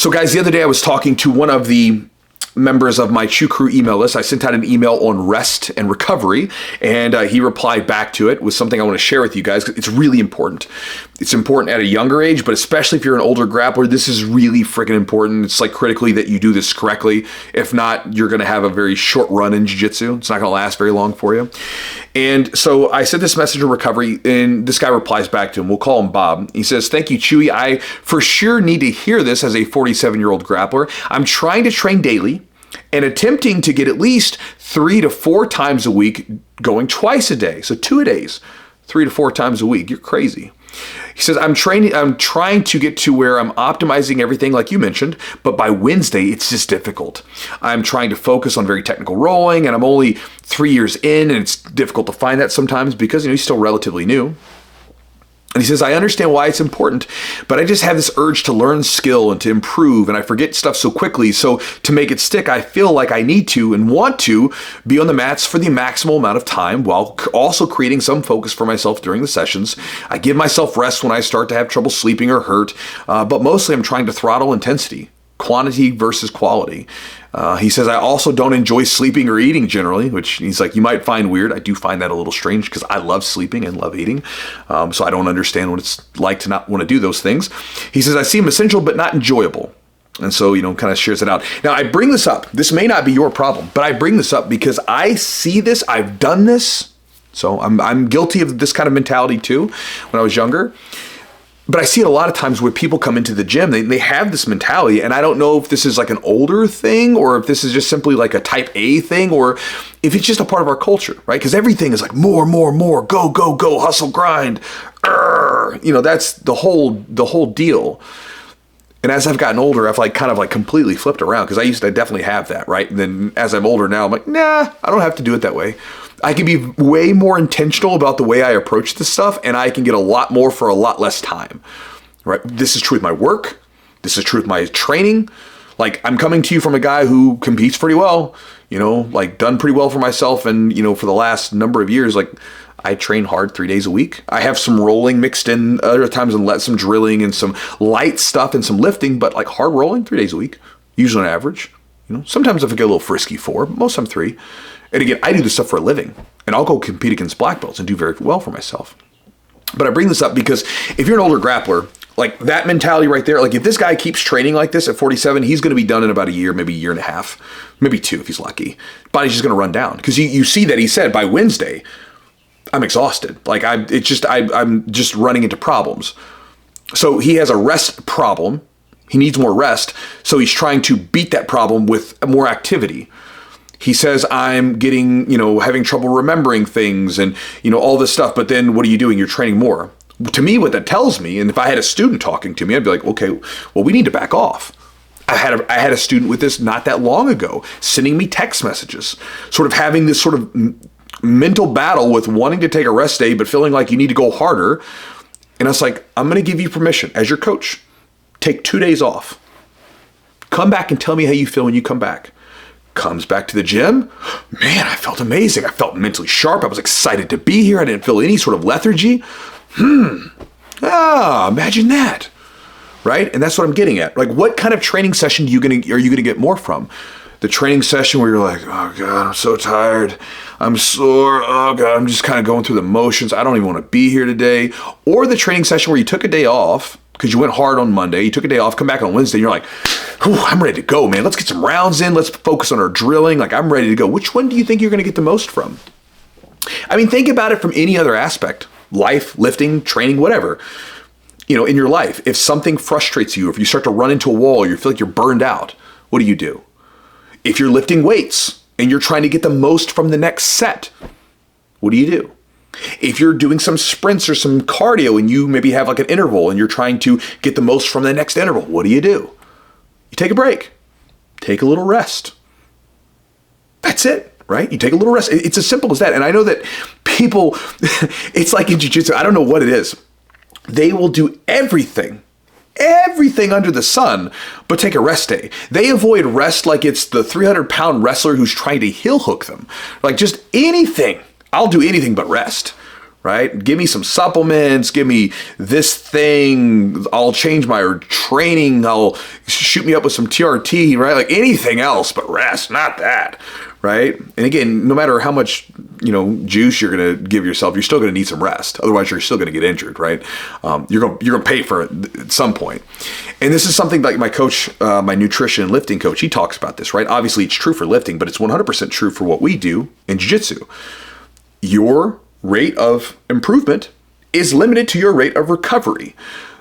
So guys, the other day I was talking to one of the members of my Chew Crew email list. I sent out an email on rest and recovery, and he replied back to it with something I want to share with you guys. It's really important. It's important at a younger age, but especially if you're an older grappler, this is really freaking important. It's like critically that you do this correctly. If not, you're going to have a very short run in jiu-jitsu. It's not going to last very long for you. And so I sent this message of recovery, and this guy replies back to him. We'll call him Bob. He says, "Thank you, Chewy. I for sure need to hear this as a 47-year-old grappler. I'm trying to train daily and attempting to get at least 3 to 4 times a week, going twice a day. So 2 days, 3 to 4 times a week. You're crazy." He says, I'm trying to get to where I'm optimizing everything like you mentioned, but by Wednesday, it's just difficult. I'm trying to focus on very technical rolling, and I'm only 3 years in, and it's difficult to find that sometimes because, he's still relatively new. And he says, "I understand why it's important, but I just have this urge to learn skill and to improve, and I forget stuff so quickly. So to make it stick, I feel like I need to and want to be on the mats for the maximal amount of time while also creating some focus for myself during the sessions. I give myself rest when I start to have trouble sleeping or hurt, but mostly I'm trying to throttle intensity, quantity versus quality." He says, "I also don't enjoy sleeping or eating generally," which he's like, you might find weird. I do find that a little strange because I love sleeping and love eating. So I don't understand what it's like to not want to do those things. He says, "I seem essential but not enjoyable." And so, kind of shares it out. Now, I bring this up. This may not be your problem, but I bring this up because I see this. I've done this. So I'm guilty of this kind of mentality too when I was younger. But I see it a lot of times where people come into the gym, they have this mentality, and I don't know if this is like an older thing or if this is just simply like a type A thing or if it's just a part of our culture, right? Because everything is like more, go, go, go, hustle, grind. That's the whole deal. And as I've gotten older, I've kind of completely flipped around because I used to definitely have that, right? And then as I'm older now, I'm like, nah, I don't have to do it that way. I can be way more intentional about the way I approach this stuff, and I can get a lot more for a lot less time, right? This is true with my work. This is true with my training. I'm coming to you from a guy who competes pretty well, done pretty well for myself. And, for the last number of years, I train hard 3 days a week. I have some rolling mixed in other times and let some drilling and some light stuff and some lifting, but hard rolling 3 days a week, usually on average. Sometimes if I get a little frisky 4, but most of the time 3. And again, I do this stuff for a living, and I'll go compete against black belts and do very well for myself. But I bring this up because if you're an older grappler, that mentality right there, if this guy keeps training like this at 47, he's going to be done in about a year, maybe a year and a half, maybe 2 if he's lucky. Body's just going to run down because you see that he said by Wednesday, I'm exhausted. I'm just running into problems. So he has a rest problem. He needs more rest. So he's trying to beat that problem with more activity. He says, I'm getting, having trouble remembering things and, all this stuff. But then what are you doing? You're training more. To me, what that tells me, and if I had a student talking to me, I'd be like, okay, well, we need to back off. I had a student with this not that long ago, sending me text messages, sort of having this sort of mental battle with wanting to take a rest day, but feeling like you need to go harder. And I was like, I'm going to give you permission as your coach. Take 2 days off. Come back and tell me how you feel when you come back. Comes back to the gym. Man, I felt amazing. I felt mentally sharp. I was excited to be here. I didn't feel any sort of lethargy. Imagine that. Right? And that's what I'm getting at. What kind of training session are you going to get more from? The training session where you're like, oh God, I'm so tired. I'm sore. Oh God, I'm just kind of going through the motions. I don't even want to be here today. Or the training session where you took a day off because you went hard on Monday. You took a day off, come back on Wednesday. And you're like, I'm ready to go, man. Let's get some rounds in. Let's focus on our drilling. I'm ready to go. Which one do you think you're going to get the most from? I mean, think about it from any other aspect. Life, lifting, training, whatever. In your life, if something frustrates you, if you start to run into a wall, or you feel like you're burned out, what do? If you're lifting weights and you're trying to get the most from the next set, what do? If you're doing some sprints or some cardio and you maybe have an interval and you're trying to get the most from the next interval, what do? You take a break, take a little rest. That's it, right? You take a little rest. It's as simple as that. And I know that people, it's like in Jiu-Jitsu, I don't know what it is. They will do everything under the sun, but take a rest day. They avoid rest like it's the 300-pound wrestler who's trying to heel hook them. Just anything. I'll do anything but rest, right? Give me some supplements, give me this thing, I'll change my training, I'll shoot me up with some TRT, right? Like anything else but rest, not that, right? And again, no matter how much, juice you're going to give yourself, you're still going to need some rest. Otherwise, you're still going to get injured, right? You're going to pay for it at some point. And this is something like my coach, my nutrition and lifting coach, he talks about this, right? Obviously, it's true for lifting, but it's 100% true for what we do in jiu-jitsu. Your rate of improvement is limited to your rate of recovery.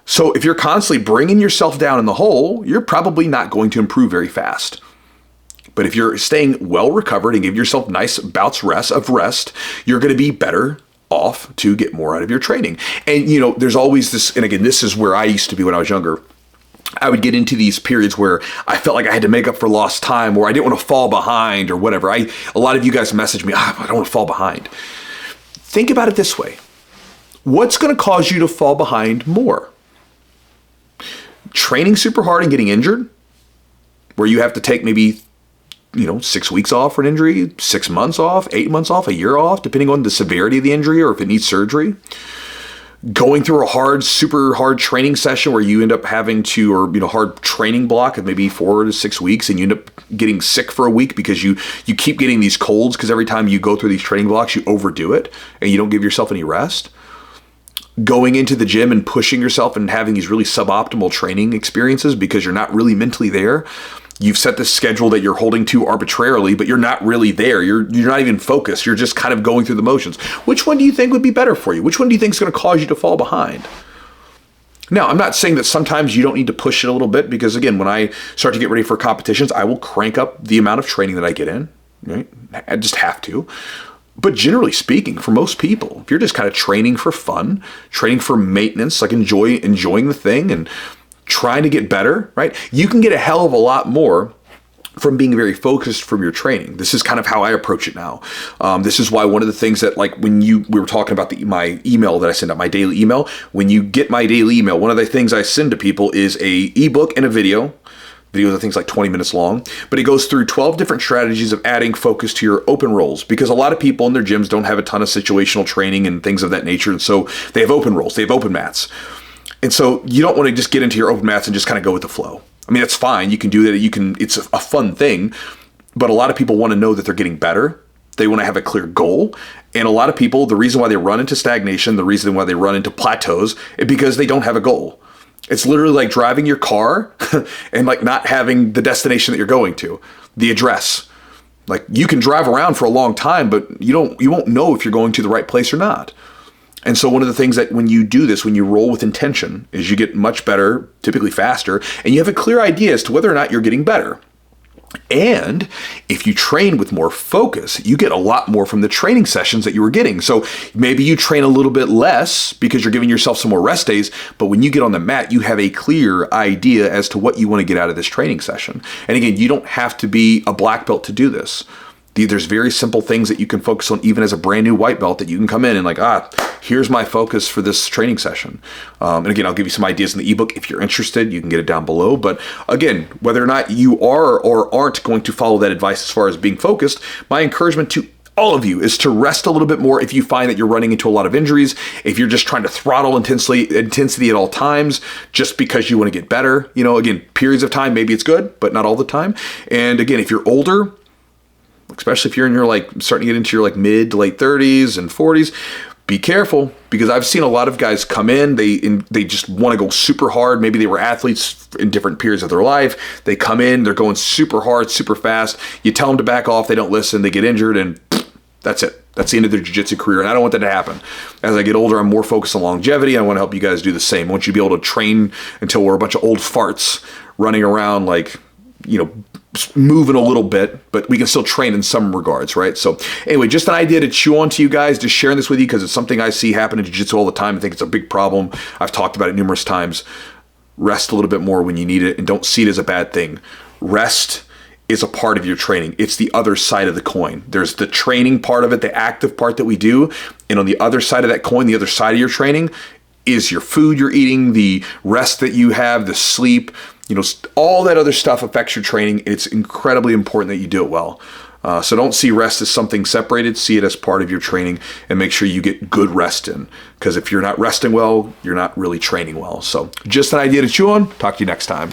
So if you're constantly bringing yourself down in the hole, you're probably not going to improve very fast. But if you're staying well recovered and give yourself nice bouts of rest, you're going to be better off to get more out of your training. And, there's always this, and again, this is where I used to be when I was younger. I would get into these periods where I felt like I had to make up for lost time, or I didn't want to fall behind or whatever. A lot of you guys message me, I don't want to fall behind. Think about it this way. What's going to cause you to fall behind more? Training super hard and getting injured, where you have to take maybe 6 weeks off for an injury, 6 months off, 8 months off, a year off, depending on the severity of the injury or if it needs surgery. Going through a super hard training session where you end up having to, or hard training block of maybe 4 to 6 weeks, and you end up getting sick for a week because you keep getting these colds because every time you go through these training blocks, you overdo it and you don't give yourself any rest. Going into the gym and pushing yourself and having these really suboptimal training experiences because you're not really mentally there. You've set this schedule that you're holding to arbitrarily, but you're not really there. You're not even focused. You're just kind of going through the motions. Which one do you think would be better for you? Which one do you think is going to cause you to fall behind? Now, I'm not saying that sometimes you don't need to push it a little bit, because again, when I start to get ready for competitions, I will crank up the amount of training that I get in, right? I just have to. But generally speaking, for most people, if you're just kind of training for fun, training for maintenance, like enjoying the thing and trying to get better, right? You can get a hell of a lot more from being very focused from your training. This is kind of how I approach it now. This is why one of the things that, like when we were talking about my email that I send out, my daily email, when you get my daily email, one of the things I send to people is a ebook and a video. Videos are things like 20 minutes long, but it goes through 12 different strategies of adding focus to your open rolls, because a lot of people in their gyms don't have a ton of situational training and things of that nature. And so they have open rolls, they have open mats. And so you don't want to just get into your open mats and just kind of go with the flow. I mean, that's fine. You can do that. It's a fun thing, but a lot of people want to know that they're getting better. They want to have a clear goal. And a lot of people, the reason why they run into stagnation, the reason why they run into plateaus is because they don't have a goal. It's literally like driving your car and like not having the destination that you're going to, the address. Like you can drive around for a long time, but you won't know if you're going to the right place or not. And so one of the things that when you do this, when you roll with intention, is you get much better, typically faster, and you have a clear idea as to whether or not you're getting better. And if you train with more focus, you get a lot more from the training sessions that you were getting. So maybe you train a little bit less because you're giving yourself some more rest days, but when you get on the mat, you have a clear idea as to what you want to get out of this training session. And again, you don't have to be a black belt to do this. There's very simple things that you can focus on even as a brand new white belt, that you can come in and like, here's my focus for this training session. And again, I'll give you some ideas in the ebook. If you're interested, you can get it down below. But again, whether or not you are or aren't going to follow that advice as far as being focused, my encouragement to all of you is to rest a little bit more if you find that you're running into a lot of injuries, if you're just trying to throttle intensity at all times just because you want to get better. Again, periods of time, maybe it's good, but not all the time. And again, if you're older, especially if you're in your starting to get into your mid to late 30s and 40s, be careful, because I've seen a lot of guys come in, they just want to go super hard. Maybe they were athletes in different periods of their life. They come in, they're going super hard, super fast. You tell them to back off, they don't listen, they get injured, and that's it. That's the end of their jiu-jitsu career, and I don't want that to happen. As I get older, I'm more focused on longevity. I want to help you guys do the same. I want you to be able to train until we're a bunch of old farts running around moving a little bit, but we can still train in some regards, right? So anyway, just an idea to chew on to you guys, just sharing this with you because it's something I see happen in jiu-jitsu all the time. I think it's a big problem. I've talked about it numerous times. Rest a little bit more when you need it, and don't see it as a bad thing. Rest is a part of your training. It's the other side of the coin. There's the training part of it, the active part that we do, and on the other side of that coin, the other side of your training is your food you're eating, the rest that you have, the sleep. All that other stuff affects your training. It's incredibly important that you do it well. So don't see rest as something separated. See it as part of your training, and make sure you get good rest in. Because if you're not resting well, you're not really training well. So just an idea to chew on. Talk to you next time.